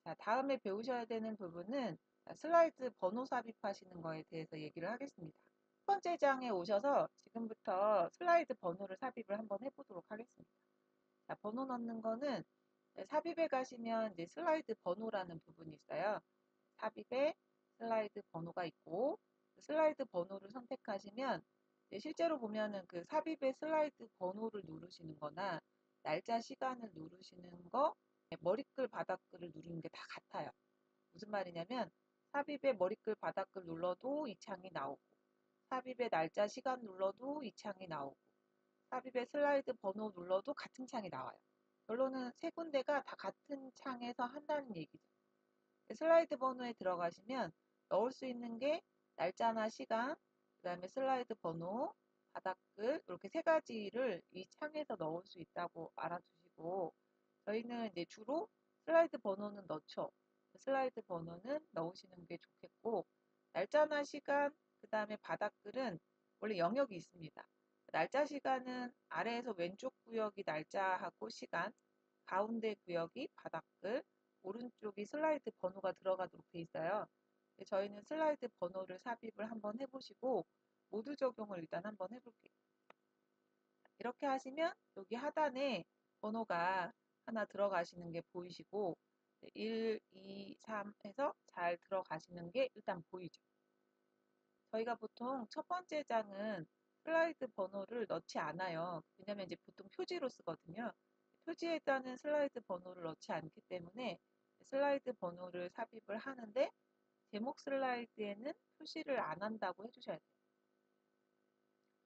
자, 다음에 배우셔야 되는 부분은 슬라이드 번호 삽입하시는 거에 대해서 얘기를 하겠습니다. 첫 번째 장에 오셔서 지금부터 슬라이드 번호를 삽입을 한번 해보도록 하겠습니다. 자, 번호 넣는 거는 삽입에 가시면 이제 슬라이드 번호라는 부분이 있어요. 삽입에 슬라이드 번호가 있고 슬라이드 번호를 선택하시면 실제로 보면은 그 삽입의 슬라이드 번호를 누르시는 거나 날짜 시간을 누르시는 거 머리글 바닥글을 누르는 게 다 같아요. 무슨 말이냐면 삽입의 머리글 바닥글 눌러도 이 창이 나오고 삽입의 날짜 시간 눌러도 이 창이 나오고 삽입의 슬라이드 번호 눌러도 같은 창이 나와요. 결론은 세 군데가 다 같은 창에서 한다는 얘기죠. 슬라이드 번호에 들어가시면 넣을 수 있는 게 날짜나 시간, 그 다음에 슬라이드 번호, 바닥글 이렇게 세 가지를 이 창에서 넣을 수 있다고 알아두시고 저희는 이제 주로 슬라이드 번호는 넣죠. 슬라이드 번호는 넣으시는 게 좋겠고 날짜나 시간, 그 다음에 바닥글은 원래 영역이 있습니다. 날짜 시간은 아래에서 왼쪽 구역이 날짜하고 시간, 가운데 구역이 바닥글, 오른쪽이 슬라이드 번호가 들어가도록 돼 있어요. 저희는 슬라이드 번호를 삽입을 한번 해보시고 모두 적용을 일단 한번 해볼게요. 이렇게 하시면 여기 하단에 번호가 하나 들어가시는 게 보이시고 1, 2, 3 해서 잘 들어가시는 게 일단 보이죠. 저희가 보통 첫 번째 장은 슬라이드 번호를 넣지 않아요. 왜냐면 이제 보통 표지로 쓰거든요. 표지에다는 슬라이드 번호를 넣지 않기 때문에 슬라이드 번호를 삽입을 하는데 제목 슬라이드에는 표시를 안 한다고 해주셔야 돼요.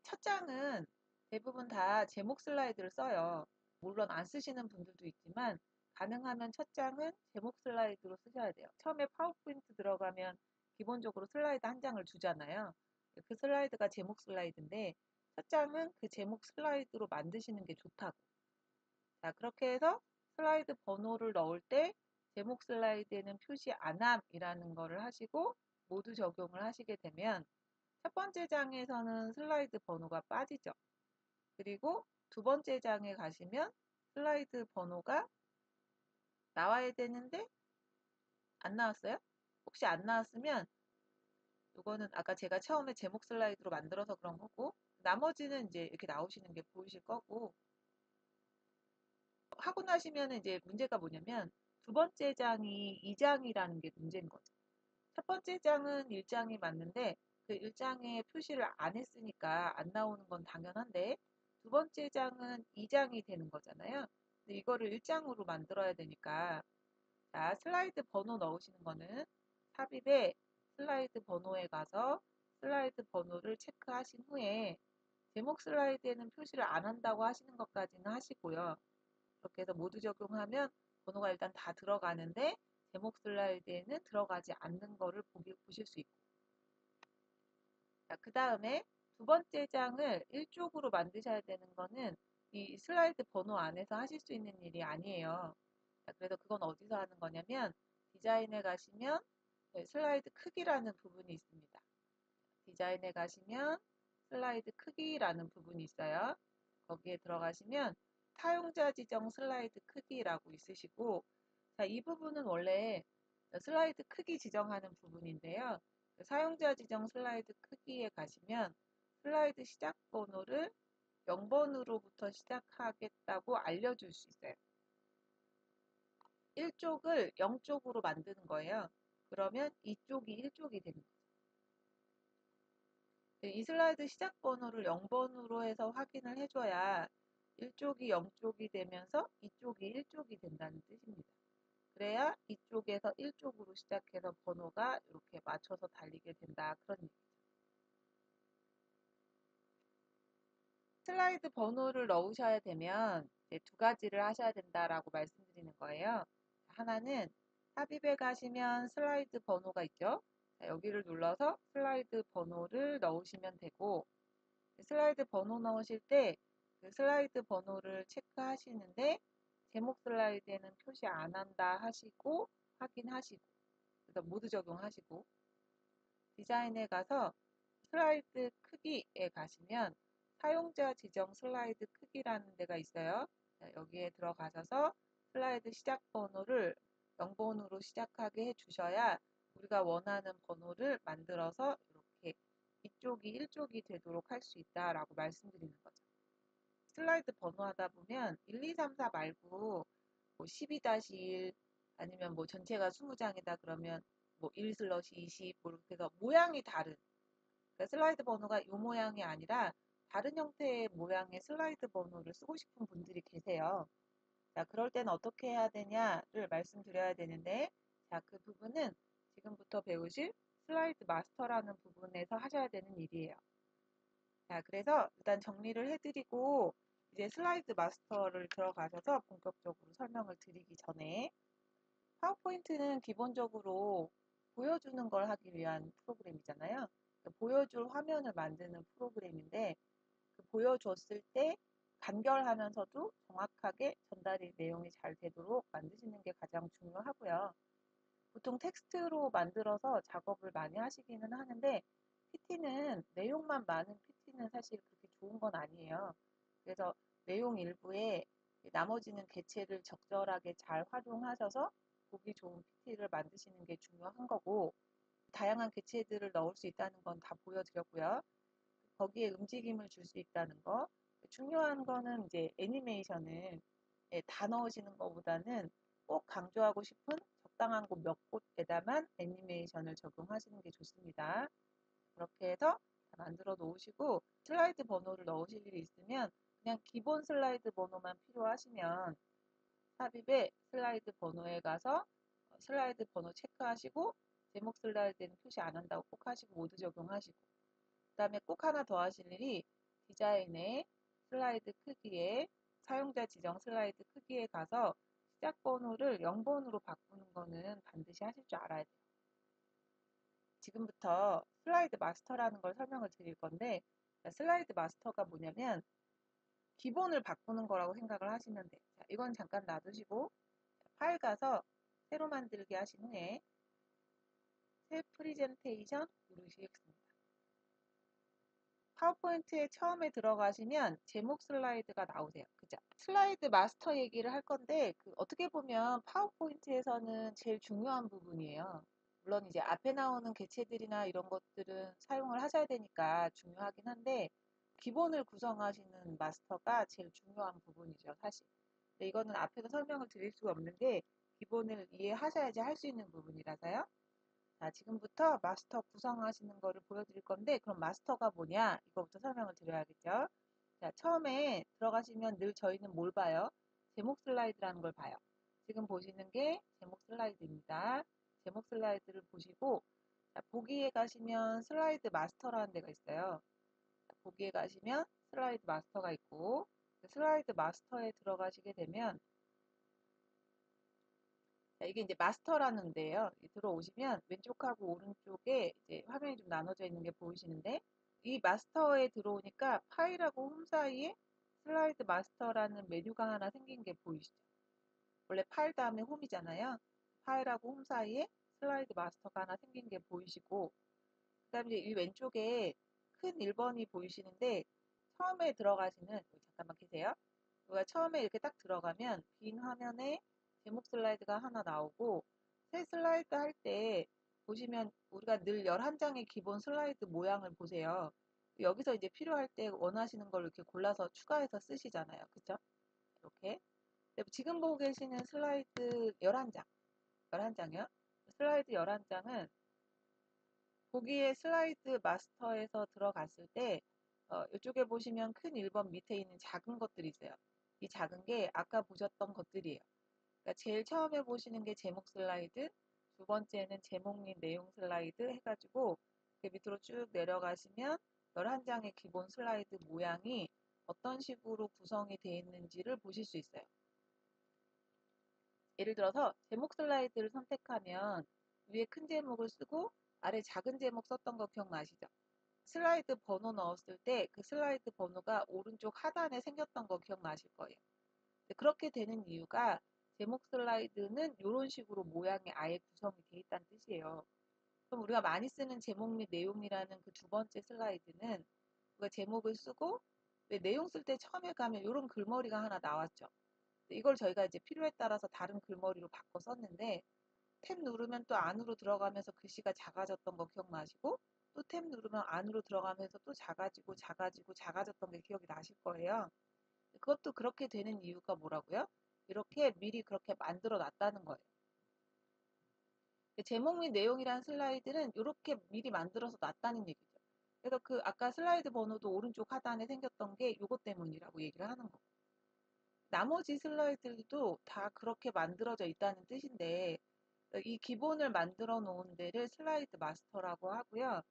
첫 장은 대부분 다 제목 슬라이드를 써요. 물론 안 쓰시는 분들도 있지만 가능하면 첫 장은 제목 슬라이드로 쓰셔야 돼요. 처음에 파워포인트 들어가면 기본적으로 슬라이드 한 장을 주잖아요. 그 슬라이드가 제목 슬라이드인데 첫 장은 그 제목 슬라이드로 만드시는 게 좋다고. 자, 그렇게 해서 슬라이드 번호를 넣을 때 제목 슬라이드에는 표시 안함이라는 거를 하시고 모두 적용을 하시게 되면 첫 번째 장에서는 슬라이드 번호가 빠지죠. 그리고 두 번째 장에 가시면 슬라이드 번호가 나와야 되는데 안 나왔어요? 혹시 안 나왔으면 이거는 아까 제가 처음에 제목 슬라이드로 만들어서 그런 거고 나머지는 이제 이렇게 나오시는 게 보이실 거고 하고 나시면 이제 문제가 뭐냐면 두 번째 장이 2장이라는 게 문제인 거죠. 첫 번째 장은 1장이 맞는데 그 1장에 표시를 안 했으니까 안 나오는 건 당연한데 두 번째 장은 2장이 되는 거잖아요. 근데 이거를 1장으로 만들어야 되니까 자, 슬라이드 번호 넣으시는 거는 삽입에 슬라이드 번호에 가서 슬라이드 번호를 체크하신 후에 제목 슬라이드에는 표시를 안 한다고 하시는 것까지는 하시고요. 그렇게 해서 모두 적용하면 번호가 일단 다 들어가는데 제목 슬라이드에는 들어가지 않는 거를 보실 수 있고 자, 그 다음에 두 번째 장을 1쪽으로 만드셔야 되는 거는 이 슬라이드 번호 안에서 하실 수 있는 일이 아니에요. 자, 그래서 그건 어디서 하는 거냐면 디자인에 가시면 슬라이드 크기라는 부분이 있습니다. 디자인에 가시면 슬라이드 크기라는 부분이 있어요. 거기에 들어가시면 사용자 지정 슬라이드 크기라고 있으시고 자, 이 부분은 원래 슬라이드 크기 지정하는 부분인데요. 사용자 지정 슬라이드 크기에 가시면 슬라이드 시작 번호를 0번으로부터 시작하겠다고 알려줄 수 있어요. 1쪽을 0쪽으로 만드는 거예요. 그러면 2쪽이 1쪽이 되는 거죠. 이 슬라이드 시작 번호를 0번으로 해서 확인을 해줘야 1쪽이 0쪽이 되면서 2쪽이 1쪽이 된다는 뜻입니다. 그래야 이쪽에서 1쪽으로 시작해서 번호가 이렇게 맞춰서 달리게 된다. 그런 얘기죠. 슬라이드 번호를 넣으셔야 되면 이제 두 가지를 하셔야 된다라고 말씀드리는 거예요. 하나는 삽입에 가시면 슬라이드 번호가 있죠. 자, 여기를 눌러서 슬라이드 번호를 넣으시면 되고 슬라이드 번호 넣으실 때 그 슬라이드 번호를 체크하시는데 제목 슬라이드에는 표시 안 한다 하시고 확인하시고 그래서 모두 적용하시고 디자인에 가서 슬라이드 크기에 가시면 사용자 지정 슬라이드 크기라는 데가 있어요. 자, 여기에 들어가셔서 슬라이드 시작 번호를 0번으로 시작하게 해주셔야 우리가 원하는 번호를 만들어서 이렇게 이쪽이 1쪽이 되도록 할 수 있다라고 말씀드리는 거죠. 슬라이드 번호 하다 보면 1, 2, 3, 4 말고 뭐 12-1 아니면 뭐 전체가 20장이다 그러면 뭐 1/20 뭐 이렇게 해서 모양이 다른, 그러니까 슬라이드 번호가 이 모양이 아니라 다른 형태의 모양의 슬라이드 번호를 쓰고 싶은 분들이 계세요. 자, 그럴 때는 어떻게 해야 되냐를 말씀드려야 되는데, 자, 그 부분은 지금부터 배우실 슬라이드 마스터라는 부분에서 하셔야 되는 일이에요. 자, 그래서 일단 정리를 해드리고 이제 슬라이드 마스터를 들어가셔서 본격적으로 설명을 드리기 전에, 파워포인트는 기본적으로 보여주는 걸 하기 위한 프로그램이잖아요. 보여줄 화면을 만드는 프로그램인데, 그 보여줬을 때 간결하면서도 정확하게 전달이 내용이 잘 되도록 만드시는 게 가장 중요하고요. 보통 텍스트로 만들어서 작업을 많이 하시기는 하는데, PT는 내용만 많은 PT는 사실 그렇게 좋은 건 아니에요. 그래서 내용 일부에 나머지는 개체를 적절하게 잘 활용하셔서 보기 좋은 PT를 만드시는 게 중요한 거고, 다양한 개체들을 넣을 수 있다는 건 다 보여드렸고요. 거기에 움직임을 줄 수 있다는 거. 중요한 거는 이제 애니메이션을 다 넣으시는 것보다는 꼭 강조하고 싶은 적당한 곳 몇 곳에다만 애니메이션을 적용하시는 게 좋습니다. 그렇게 해서 만들어 놓으시고, 슬라이드 번호를 넣으실 일이 있으면 그냥 기본 슬라이드 번호만 필요하시면 삽입에 슬라이드 번호에 가서 슬라이드 번호 체크하시고, 제목 슬라이드는 표시 안 한다고 꼭 하시고 모두 적용하시고, 그 다음에 꼭 하나 더 하실 일이 디자인의 슬라이드 크기에, 사용자 지정 슬라이드 크기에 가서 시작 번호를 0번으로 바꾸는 거는 반드시 하실 줄 알아야 돼요. 지금부터 슬라이드 마스터라는 걸 설명을 드릴 건데, 슬라이드 마스터가 뭐냐면 기본을 바꾸는 거라고 생각을 하시면 돼요. 자, 이건 잠깐 놔두시고 파일 가서 새로 만들기 하신 후에 새 프리젠테이션 누르시겠습니다. 파워포인트에 처음에 들어가시면 제목 슬라이드가 나오세요. 그죠? 슬라이드 마스터 얘기를 할 건데, 어떻게 보면 파워포인트에서는 제일 중요한 부분이에요. 물론 이제 앞에 나오는 개체들이나 이런 것들은 사용을 하셔야 되니까 중요하긴 한데, 기본을 구성하시는 마스터가 제일 중요한 부분이죠, 사실. 근데 이거는 앞에서 설명을 드릴 수가 없는 게 기본을 이해하셔야지 할 수 있는 부분이라서요. 자, 지금부터 마스터 구성하시는 거를 보여드릴 건데, 그럼 마스터가 뭐냐? 이거부터 설명을 드려야겠죠. 자, 처음에 들어가시면 늘 저희는 뭘 봐요? 제목 슬라이드라는 걸 봐요. 지금 보시는 게 제목 슬라이드입니다. 제목 슬라이드를 보시고, 자, 보기에 가시면 슬라이드 마스터라는 데가 있어요. 자, 보기에 가시면 슬라이드 마스터가 있고, 슬라이드 마스터에 들어가시게 되면, 자, 이게 이제 마스터라는 데예요. 들어오시면 왼쪽하고 오른쪽에 이제 화면이 좀 나눠져 있는 게 보이시는데, 이 마스터에 들어오니까 파일하고 홈 사이에 슬라이드 마스터라는 메뉴가 하나 생긴 게 보이시죠? 원래 파일 다음에 홈이잖아요. 파일하고 홈 사이에 슬라이드 마스터가 하나 생긴 게 보이시고, 그 다음에 이 왼쪽에 큰 1번이 보이시는데, 처음에 들어가시는, 잠깐만 계세요. 우리가 처음에 이렇게 딱 들어가면 빈 화면에 제목 슬라이드가 하나 나오고, 새 슬라이드 할 때 보시면 우리가 늘 11장의 기본 슬라이드 모양을 보세요. 여기서 이제 필요할 때 원하시는 걸 이렇게 골라서 추가해서 쓰시잖아요. 그쵸? 이렇게. 지금 보고 계시는 슬라이드 11장, 11장이요. 슬라이드 11장은 보기에 슬라이드 마스터에서 들어갔을 때 이쪽에 보시면 큰 1번 밑에 있는 작은 것들이 있어요. 이 작은 게 아까 보셨던 것들이에요. 그러니까 제일 처음에 보시는 게 제목 슬라이드, 두 번째는 제목 및 내용 슬라이드 해가지고 밑으로 쭉 내려가시면 11장의 기본 슬라이드 모양이 어떤 식으로 구성이 되어 있는지를 보실 수 있어요. 예를 들어서 제목 슬라이드를 선택하면 위에 큰 제목을 쓰고 아래 작은 제목 썼던 거 기억나시죠? 슬라이드 번호 넣었을 때 그 슬라이드 번호가 오른쪽 하단에 생겼던 거 기억나실 거예요. 그렇게 되는 이유가 제목 슬라이드는 이런 식으로 모양이 아예 구성이 되어 있다는 뜻이에요. 그럼 우리가 많이 쓰는 제목 및 내용이라는 그 두 번째 슬라이드는 우리가 제목을 쓰고 왜 내용 쓸 때 처음에 가면 이런 글머리가 하나 나왔죠. 이걸 저희가 이제 필요에 따라서 다른 글머리로 바꿔 썼는데 탭 누르면 또 안으로 들어가면서 글씨가 작아졌던 거 기억나시고 또 탭 누르면 안으로 들어가면서 또 작아지고 작아지고 작아졌던 게 기억이 나실 거예요. 그것도 그렇게 되는 이유가 뭐라고요? 이렇게 미리 그렇게 만들어 놨다는 거예요. 제목 및 내용이란 슬라이드는 이렇게 미리 만들어서 놨다는 얘기죠. 그래서 그 아까 슬라이드 번호도 오른쪽 하단에 생겼던 게 이것 때문이라고 얘기를 하는 거고. 나머지 슬라이드들도 다 그렇게 만들어져 있다는 뜻인데 이 기본을 만들어 놓은 데를 슬라이드 마스터라고 하고요.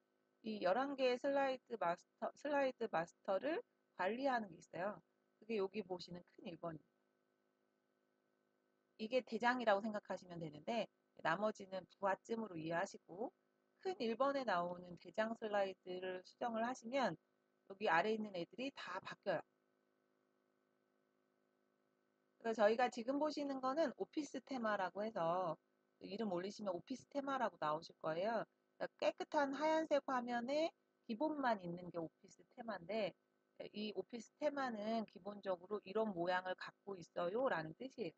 이 11개의 슬라이드 마스터를 관리하는 게 있어요. 그게 여기 보시는 큰 1번입니다. 이게 대장이라고 생각하시면 되는데 나머지는 부하쯤으로 이해하시고 큰 1번에 나오는 대장 슬라이드를 수정을 하시면 여기 아래에 있는 애들이 다 바뀌어요. 그래서 저희가 지금 보시는 거는 오피스 테마라고 해서 이름 올리시면 오피스 테마라고 나오실 거예요. 그러니까 깨끗한 하얀색 화면에 기본만 있는 게 오피스 테마인데 이 오피스 테마는 기본적으로 이런 모양을 갖고 있어요 라는 뜻이에요.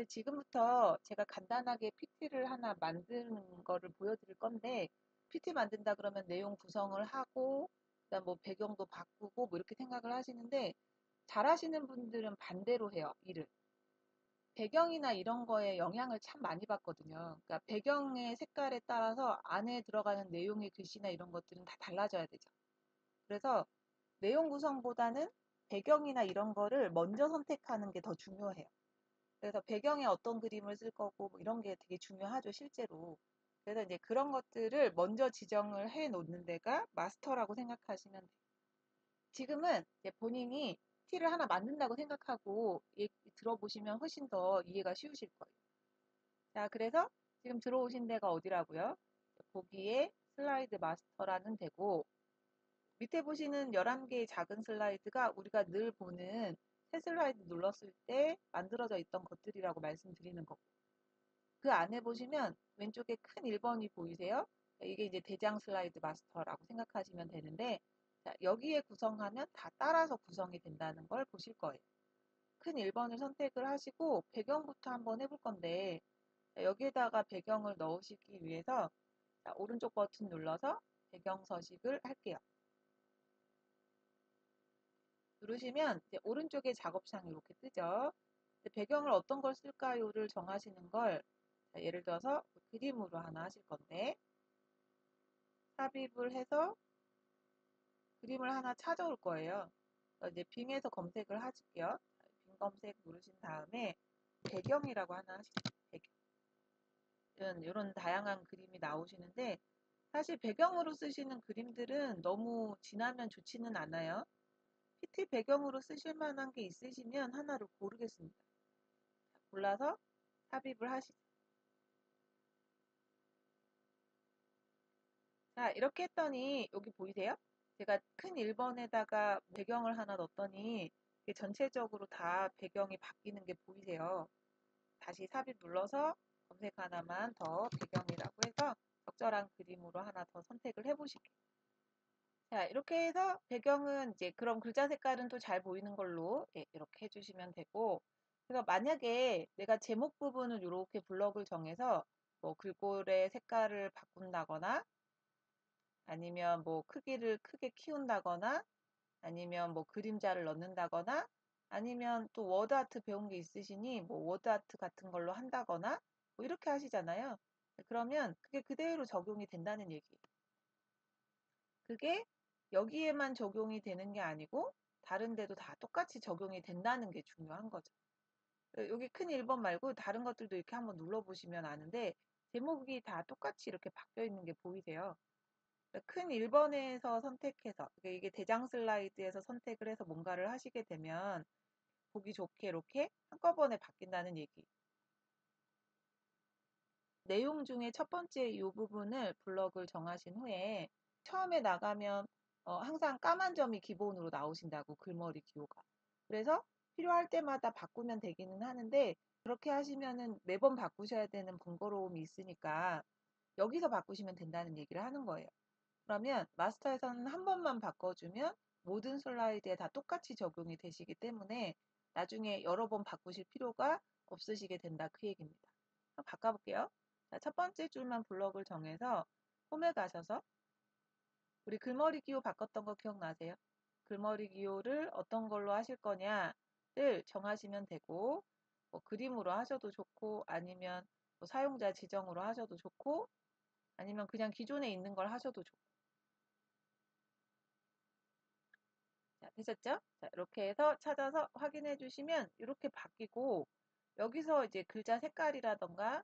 지금부터 제가 간단하게 PT를 하나 만드는 거를 보여드릴 건데 PT 만든다 그러면 내용 구성을 하고 그다음 뭐 배경도 바꾸고 뭐 이렇게 생각을 하시는데 잘하시는 분들은 반대로 해요, 일을. 배경이나 이런 거에 영향을 참 많이 받거든요. 그러니까 배경의 색깔에 따라서 안에 들어가는 내용의 글씨나 이런 것들은 다 달라져야 되죠. 그래서 내용 구성보다는 배경이나 이런 거를 먼저 선택하는 게 더 중요해요. 그래서 배경에 어떤 그림을 쓸 거고 뭐 이런 게 되게 중요하죠, 실제로. 그래서 이제 그런 것들을 먼저 지정을 해 놓는 데가 마스터라고 생각하시면 돼요. 지금은 이제 본인이 티를 하나 만든다고 생각하고 들어보시면 훨씬 더 이해가 쉬우실 거예요. 자, 그래서 지금 들어오신 데가 어디라고요? 보기에 슬라이드 마스터라는 데고 밑에 보시는 11개의 작은 슬라이드가 우리가 늘 보는 새 슬라이드 눌렀을 때 만들어져 있던 것들이라고 말씀드리는 거고 그 안에 보시면 왼쪽에 큰 1번이 보이세요? 이게 이제 대장 슬라이드 마스터라고 생각하시면 되는데 자, 여기에 구성하면 다 따라서 구성이 된다는 걸 보실 거예요. 큰 1번을 선택을 하시고 배경부터 한번 해볼 건데 여기에다가 배경을 넣으시기 위해서 자, 오른쪽 버튼 눌러서 배경 서식을 할게요. 누르시면 이제 오른쪽에 작업창이 이렇게 뜨죠. 배경을 어떤 걸 쓸까요를 정하시는 걸 자, 예를 들어서 그림으로 하나 하실 건데 삽입을 해서 그림을 하나 찾아올 거예요. 이제 빙에서 검색을 하실게요. 빙 검색 누르신 다음에 배경이라고 하나 하실게요. 배경. 이런 다양한 그림이 나오시는데 사실 배경으로 쓰시는 그림들은 너무 진하면 좋지는 않아요. PT 배경으로 쓰실 만한 게 있으시면 하나를 고르겠습니다. 골라서 삽입을 하시죠. 자, 이렇게 했더니 여기 보이세요? 제가 큰 1번에다가 배경을 하나 넣었더니 전체적으로 다 배경이 바뀌는 게 보이세요. 다시 삽입 눌러서 검색 하나만 더 배경이라고 해서 적절한 그림으로 하나 더 선택을 해보실게요. 자, 이렇게 해서 배경은 이제 그럼 글자 색깔은 또 잘 보이는 걸로 이렇게 해주시면 되고 그래서 만약에 내가 제목 부분을 이렇게 블럭을 정해서 뭐 글꼴의 색깔을 바꾼다거나 아니면 뭐 크기를 크게 키운다거나 아니면 뭐 그림자를 넣는다거나 아니면 또 워드아트 배운 게 있으시니 뭐 워드아트 같은 걸로 한다거나 뭐 이렇게 하시잖아요. 그러면 그게 그대로 적용이 된다는 얘기예요. 그게 여기에만 적용이 되는 게 아니고 다른 데도 다 똑같이 적용이 된다는 게 중요한 거죠. 여기 큰 1번 말고 다른 것들도 이렇게 한번 눌러보시면 아는데 제목이 다 똑같이 이렇게 바뀌어 있는 게 보이세요. 큰 1번에서 선택해서 이게 대장 슬라이드에서 선택을 해서 뭔가를 하시게 되면 보기 좋게 이렇게 한꺼번에 바뀐다는 얘기. 내용 중에 첫 번째 이 부분을 블럭을 정하신 후에 처음에 나가면 항상 까만 점이 기본으로 나오신다고 글머리 기호가. 그래서 필요할 때마다 바꾸면 되기는 하는데 그렇게 하시면은 매번 바꾸셔야 되는 번거로움이 있으니까 여기서 바꾸시면 된다는 얘기를 하는 거예요. 그러면 마스터에서는 한 번만 바꿔주면 모든 슬라이드에 다 똑같이 적용이 되시기 때문에 나중에 여러 번 바꾸실 필요가 없으시게 된다. 그 얘기입니다. 한번 바꿔볼게요. 자, 첫 번째 줄만 블럭을 정해서 홈에 가셔서 우리 글머리 기호 바꿨던 거 기억나세요? 글머리 기호를 어떤 걸로 하실 거냐를 정하시면 되고 뭐 그림으로 하셔도 좋고 아니면 뭐 사용자 지정으로 하셔도 좋고 아니면 그냥 기존에 있는 걸 하셔도 좋고. 자, 되셨죠? 자, 이렇게 해서 찾아서 확인해 주시면 이렇게 바뀌고 여기서 이제 글자 색깔이라던가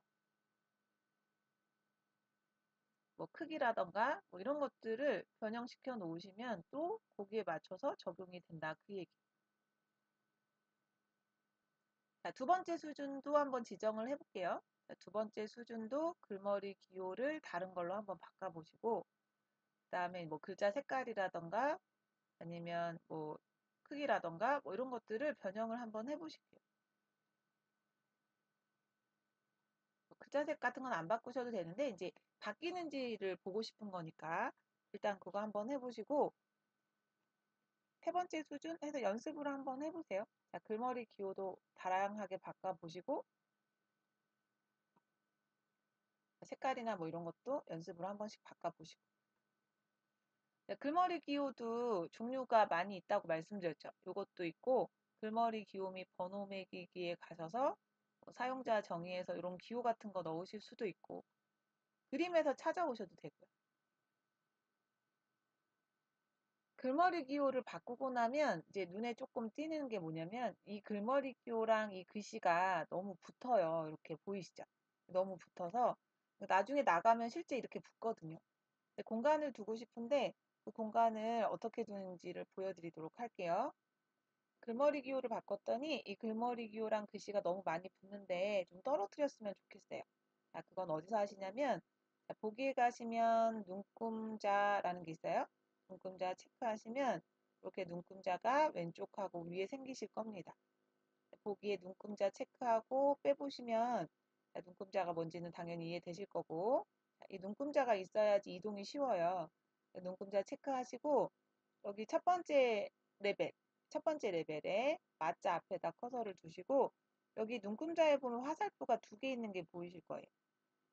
뭐 크기라던가 뭐 이런 것들을 변형시켜 놓으시면 또 거기에 맞춰서 적용이 된다. 그 얘기. 자, 두 번째 수준도 한번 지정을 해볼게요. 자, 두 번째 수준도 글머리 기호를 다른 걸로 한번 바꿔보시고 그 다음에 뭐 글자 색깔이라던가 아니면 뭐 크기라던가 뭐 이런 것들을 변형을 한번 해보실게요. 글자 색 같은 건 안 바꾸셔도 되는데 이제 바뀌는지를 보고 싶은 거니까 일단 그거 한번 해보시고 세 번째 수준 해서 연습을 한번 해보세요. 자, 글머리 기호도 다양하게 바꿔보시고 색깔이나 뭐 이런 것도 연습을 한 번씩 바꿔보시고 글머리 기호도 종류가 많이 있다고 말씀드렸죠. 이것도 있고 글머리 기호 및 번호 매기기에 가셔서 사용자 정의에서 이런 기호 같은 거 넣으실 수도 있고 그림에서 찾아오셔도 되고요. 글머리 기호를 바꾸고 나면 이제 눈에 조금 띄는 게 뭐냐면 이 글머리 기호랑 이 글씨가 너무 붙어요. 이렇게 보이시죠? 너무 붙어서 나중에 나가면 실제 이렇게 붙거든요. 공간을 두고 싶은데 그 공간을 어떻게 두는지를 보여드리도록 할게요. 글머리 기호를 바꿨더니 이 글머리 기호랑 글씨가 너무 많이 붙는데 좀 떨어뜨렸으면 좋겠어요. 자, 그건 어디서 하시냐면 자, 보기에 가시면 눈금자라는 게 있어요. 눈금자 체크하시면 이렇게 눈금자가 왼쪽하고 위에 생기실 겁니다. 보기에 눈금자 체크하고 빼보시면 자, 눈금자가 뭔지는 당연히 이해되실 거고 자, 이 눈금자가 있어야지 이동이 쉬워요. 눈금자 체크하시고 여기 레벨, 첫 번째 레벨에 마자 앞에다 커서를 두시고 여기 눈금자에 보면 화살표가 두 개 있는 게 보이실 거예요.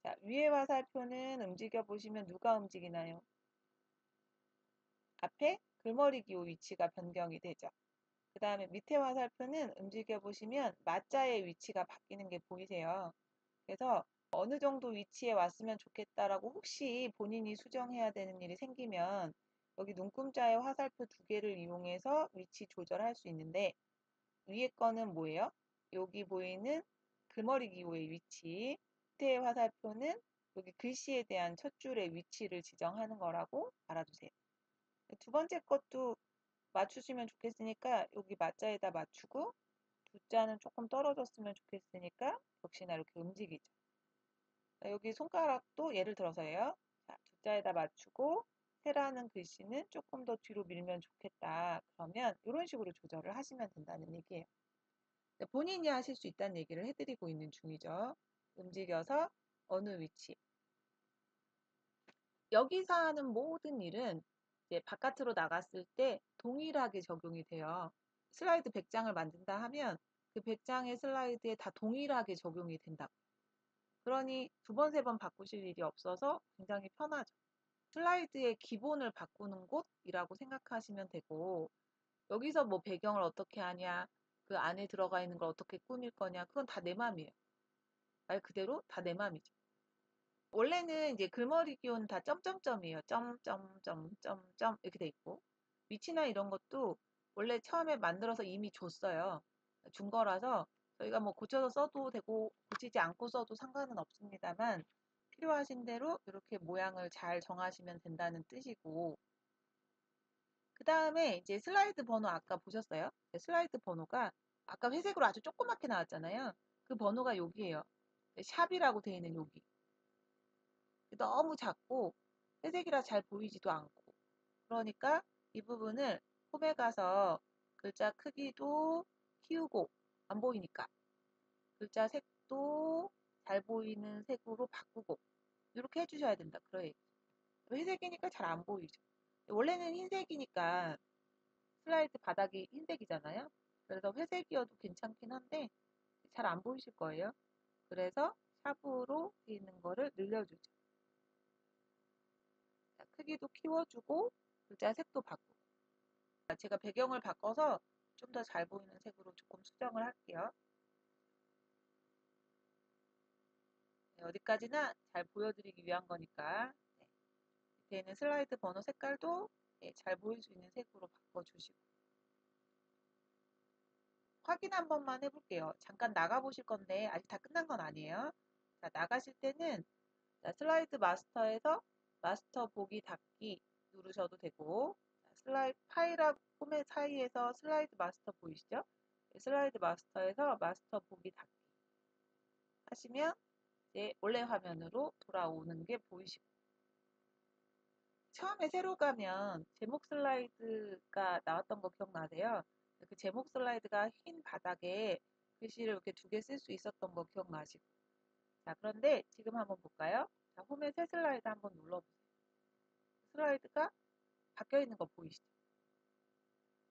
자, 위에 화살표는 움직여 보시면 누가 움직이나요? 앞에 글머리 기호 위치가 변경이 되죠. 그 다음에 밑에 화살표는 움직여 보시면 마자의 위치가 바뀌는 게 보이세요. 그래서 어느 정도 위치에 왔으면 좋겠다라고 혹시 본인이 수정해야 되는 일이 생기면 여기 눈금자의 화살표 두 개를 이용해서 위치 조절할 수 있는데 위에 거는 뭐예요? 여기 보이는 글머리 기호의 위치, 밑에 화살표는 여기 글씨에 대한 첫 줄의 위치를 지정하는 거라고 알아두세요. 두 번째 것도 맞추시면 좋겠으니까 여기 맞자에다 맞추고 두 자는 조금 떨어졌으면 좋겠으니까 역시나 이렇게 움직이죠. 여기 손가락도 예를 들어서예요. 자, 두 자에다 맞추고 세라는 글씨는 조금 더 뒤로 밀면 좋겠다. 그러면 이런 식으로 조절을 하시면 된다는 얘기예요. 본인이 하실 수 있다는 얘기를 해드리고 있는 중이죠. 움직여서 어느 위치. 여기서 하는 모든 일은 이제 바깥으로 나갔을 때 동일하게 적용이 돼요. 슬라이드 100장을 만든다 하면 그 100장의 슬라이드에 다 동일하게 적용이 된다. 그러니 두 번, 세 번 바꾸실 일이 없어서 굉장히 편하죠. 슬라이드의 기본을 바꾸는 곳이라고 생각하시면 되고 여기서 뭐 배경을 어떻게 하냐 그 안에 들어가 있는 걸 어떻게 꾸밀 거냐 그건 다 내 맘이에요. 말 그대로 다 내 맘이죠. 원래는 이제 글머리 기호는 다 점점점이에요. 점점점점점 이렇게 돼 있고 위치나 이런 것도 원래 처음에 만들어서 이미 줬어요. 준 거라서 저희가 뭐 고쳐서 써도 되고 고치지 않고 써도 상관은 없습니다만 필요하신 대로 이렇게 모양을 잘 정하시면 된다는 뜻이고 그 다음에 이제 슬라이드 번호 아까 보셨어요? 슬라이드 번호가 아까 회색으로 아주 조그맣게 나왔잖아요. 그 번호가 여기예요. 샵이라고 되어 있는 여기. 너무 작고 회색이라 잘 보이지도 않고 그러니까 이 부분을 홈에 가서 글자 크기도 키우고 안 보이니까 글자 색도 잘 보이는 색으로 바꾸고 이렇게 해주셔야 된다. 그래 회색이니까 잘 안 보이죠. 원래는 흰색이니까 슬라이드 바닥이 흰색이잖아요. 그래서 회색이어도 괜찮긴 한데 잘 안 보이실 거예요. 그래서 샵으로 돼 있는 거를 늘려주죠. 자, 크기도 키워주고 글자 색도 바꾸고. 제가 배경을 바꿔서 좀 더 잘 보이는 색으로 조금 수정을 할게요. 네, 어디까지나 잘 보여드리기 위한 거니까. 네, 밑에 있는 슬라이드 번호 색깔도 네, 잘 보일 수 있는 색으로 바꿔주시고. 확인 한 번만 해볼게요. 잠깐 나가보실 건데 아직 다 끝난 건 아니에요. 자, 나가실 때는 자, 슬라이드 마스터에서 마스터 보기 닫기 누르셔도 되고, 자, 슬라이드 파일하고 폼의 사이에서 슬라이드 마스터 보이시죠? 슬라이드 마스터에서 마스터 보기 닫기 하시면 이제 원래 화면으로 돌아오는 게 보이시고, 처음에 새로 가면 제목 슬라이드가 나왔던 거 기억나세요? 그 제목 슬라이드가 흰 바닥에 글씨를 이렇게 두 개 쓸 수 있었던 거 기억나시고. 자, 그런데 지금 한번 볼까요? 자, 홈의 새 슬라이드 한번 눌러보세요. 슬라이드가 바뀌어 있는 거 보이시죠?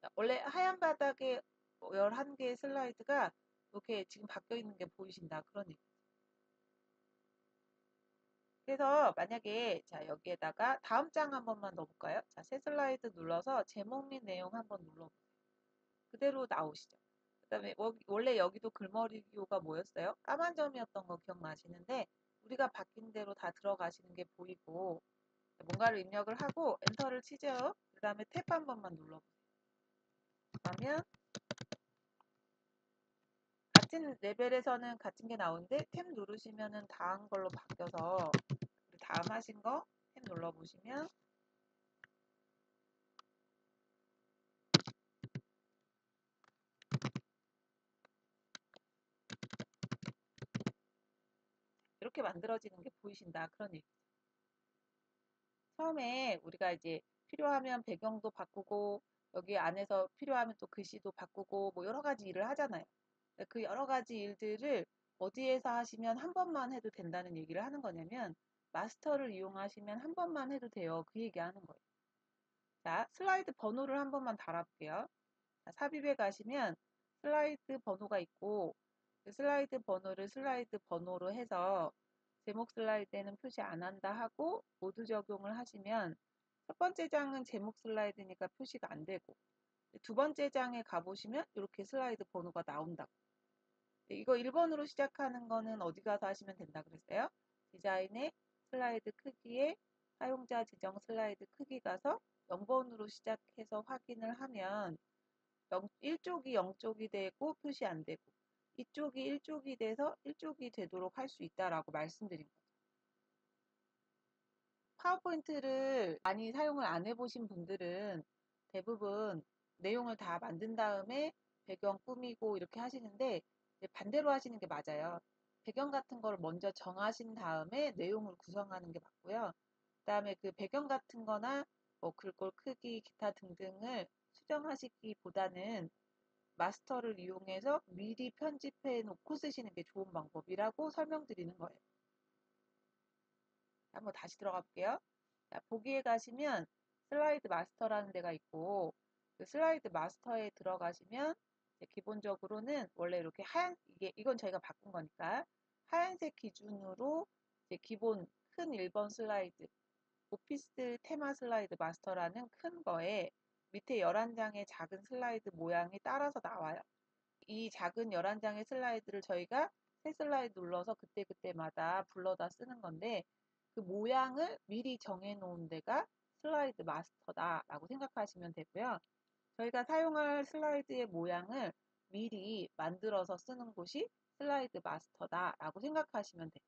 자, 원래 하얀 바닥에 11개의 슬라이드가 이렇게 지금 바뀌어 있는 게 보이신다. 그런 얘기. 그래서 만약에 자, 여기에다가 다음 장 한 번만 넣어볼까요? 자, 새 슬라이드 눌러서 제목 및 내용 한번 눌러보세요. 그대로 나오시죠. 그 다음에 원래 여기도 글머리 뷰가 뭐였어요? 까만 점이었던 거 기억나시는데 우리가 바뀐 대로 다 들어가시는 게 보이고, 뭔가를 입력을 하고 엔터를 치죠. 그 다음에 탭 한 번만 눌러보세요. 그러면 같은 레벨에서는 같은 게 나오는데 탭 누르시면은 다음 걸로 바뀌어서 다음 하신 거 탭 눌러보시면 이렇게 만들어지는 게 보이신다. 그런 얘기. 처음에 우리가 이제 필요하면 배경도 바꾸고 여기 안에서 필요하면 또 글씨도 바꾸고 뭐 여러 가지 일을 하잖아요. 그 여러 가지 일들을 어디에서 하시면 한 번만 해도 된다는 얘기를 하는 거냐면 마스터를 이용하시면 한 번만 해도 돼요. 그 얘기하는 거예요. 자, 슬라이드 번호를 한 번만 달아볼게요. 자, 삽입에 가시면 슬라이드 번호가 있고 그 슬라이드 번호를 슬라이드 번호로 해서 제목 슬라이드에는 표시 안 한다 하고 모두 적용을 하시면 첫 번째 장은 제목 슬라이드니까 표시가 안 되고 두 번째 장에 가보시면 이렇게 슬라이드 번호가 나온다고. 이거 1번으로 시작하는 거는 어디 가서 하시면 된다 그랬어요? 디자인의 슬라이드 크기에 사용자 지정 슬라이드 크기 가서 0번으로 시작해서 확인을 하면 1쪽이 0쪽이 되고 표시 안 되고 이쪽이 1쪽이 돼서 1쪽이 되도록 할 수 있다라고 말씀드린 거죠. 파워포인트를 많이 사용을 안 해보신 분들은 대부분 내용을 다 만든 다음에 배경 꾸미고 이렇게 하시는데 반대로 하시는 게 맞아요. 배경 같은 걸 먼저 정하신 다음에 내용을 구성하는 게 맞고요. 그 다음에 그 배경 같은 거나 뭐 글꼴 크기, 기타 등등을 수정하시기보다는 마스터를 이용해서 미리 편집해 놓고 쓰시는 게 좋은 방법이라고 설명드리는 거예요. 한번 다시 들어가 볼게요. 자, 보기에 가시면 슬라이드 마스터라는 데가 있고 그 슬라이드 마스터에 들어가시면 기본적으로는 원래 이렇게 이건 저희가 바꾼 거니까 하얀색 기준으로 기본 큰 1번 슬라이드 오피스 테마 슬라이드 마스터라는 큰 거에 밑에 11장의 작은 슬라이드 모양이 따라서 나와요. 이 작은 11장의 슬라이드를 저희가 새 슬라이드 눌러서 그때그때마다 불러다 쓰는 건데 그 모양을 미리 정해 놓은 데가 슬라이드 마스터다라고 생각하시면 되고요. 저희가 사용할 슬라이드의 모양을 미리 만들어서 쓰는 곳이 슬라이드 마스터다라고 생각하시면 돼요.